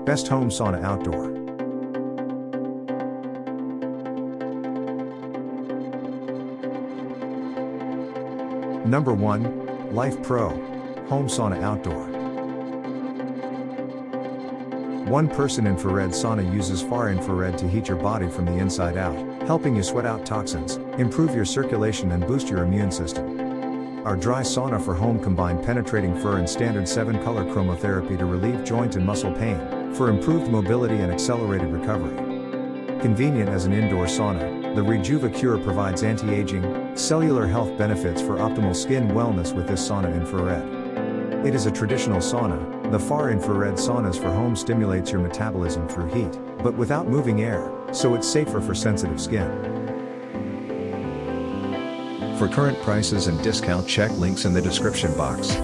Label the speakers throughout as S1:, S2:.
S1: Best Home Sauna Outdoor. Number 1. Life Pro Home Sauna Outdoor. One-person infrared sauna uses far infrared to heat your body from the inside out, helping you sweat out toxins, improve your circulation and boost your immune system. Our dry sauna for home combine penetrating fur and standard 7-color chromotherapy to relieve joint and muscle pain, for improved mobility and accelerated recovery. Convenient as an indoor sauna, the Rejuva Cure provides anti-aging, cellular health benefits for optimal skin wellness with this sauna infrared. It is a traditional sauna. The far infrared saunas for home stimulates your metabolism through heat, but without moving air, so it's safer for sensitive skin. For current prices and discount, check links in the description box.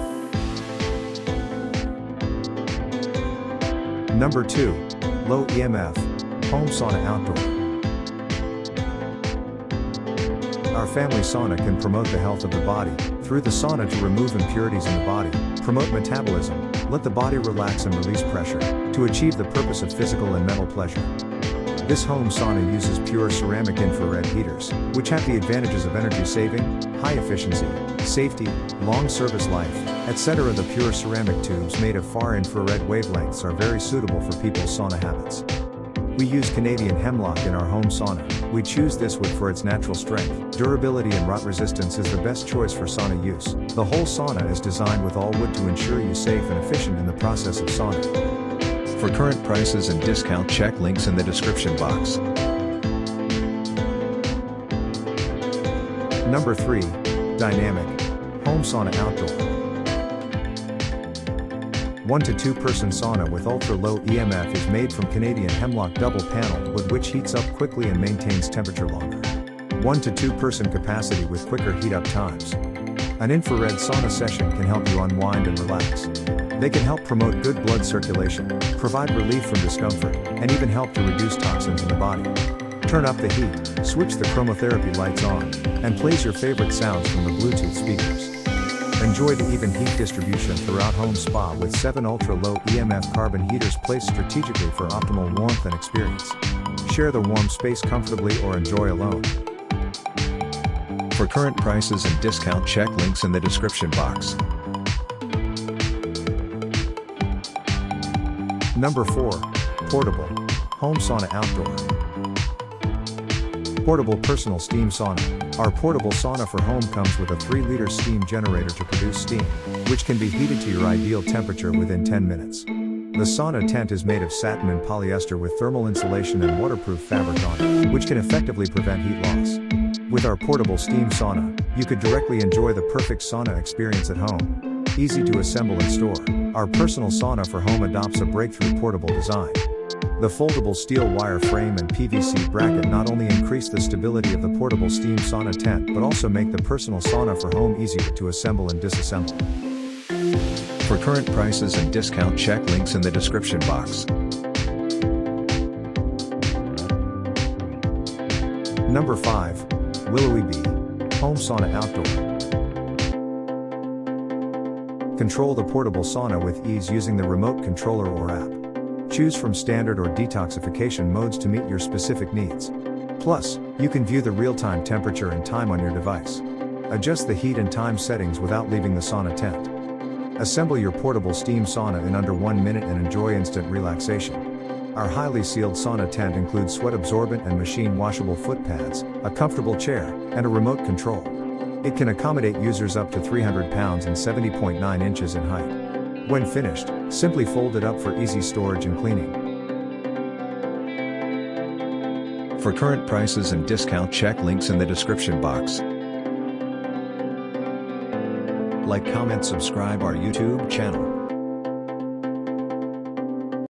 S1: Number 2. Low EMF Home Sauna Outdoor. Our family sauna can promote the health of the body, through the sauna to remove impurities in the body, promote metabolism, let the body relax and release pressure, to achieve the purpose of physical and mental pleasure. This home sauna uses pure ceramic infrared heaters, which have the advantages of energy saving, high efficiency, safety, long service life, etc. The pure ceramic tubes made of far infrared wavelengths are very suitable for people's sauna habits. We use Canadian hemlock in our home sauna. We choose this wood for its natural strength, durability and rot resistance is the best choice for sauna use. The whole sauna is designed with all wood to ensure you safe and efficient in the process of sauna. For current prices and discount, check links in the description box. Number 3. Dynamic Home Sauna Outdoor. 1 to 2 person sauna with ultra-low EMF is made from Canadian hemlock double panel wood, which heats up quickly and maintains temperature longer. 1 to 2 person capacity with quicker heat up times. An infrared sauna session can help you unwind and relax. They can help promote good blood circulation, provide relief from discomfort, and even help to reduce toxins in the body. Turn up the heat, switch the chromotherapy lights on, and plays your favorite sounds from the Bluetooth speakers. Enjoy the even heat distribution throughout home spa with 7 ultra-low EMF carbon heaters placed strategically for optimal warmth and experience. Share the warm space comfortably or enjoy alone. For current prices and discount, check links in the description box. Number 4. Portable Home Sauna Outdoor. Portable Personal Steam Sauna. Our portable sauna for home comes with a 3-liter steam generator to produce steam, which can be heated to your ideal temperature within 10 minutes. The sauna tent is made of satin and polyester with thermal insulation and waterproof fabric on it, which can effectively prevent heat loss. With our portable steam sauna, you could directly enjoy the perfect sauna experience at home. Easy to assemble and store, our personal sauna for home adopts a breakthrough portable design. The foldable steel wire frame and PVC bracket not only increase the stability of the portable steam sauna tent but also make the personal sauna for home easier to assemble and disassemble. For current prices and discount, check links in the description box. Number 5. Willowy Bee Home Sauna Outdoor. Control the portable sauna with ease using the remote controller or app. Choose from standard or detoxification modes to meet your specific needs. Plus, you can view the real-time temperature and time on your device. Adjust the heat and time settings without leaving the sauna tent. Assemble your portable steam sauna in under 1 minute and enjoy instant relaxation. Our highly sealed sauna tent includes sweat-absorbent and machine-washable foot pads, a comfortable chair, and a remote control. It can accommodate users up to 300 pounds and 70.9 inches in height. When finished, simply fold it up for easy storage and cleaning. For current prices and discount, check links in the description box. Like, comment, subscribe our YouTube channel.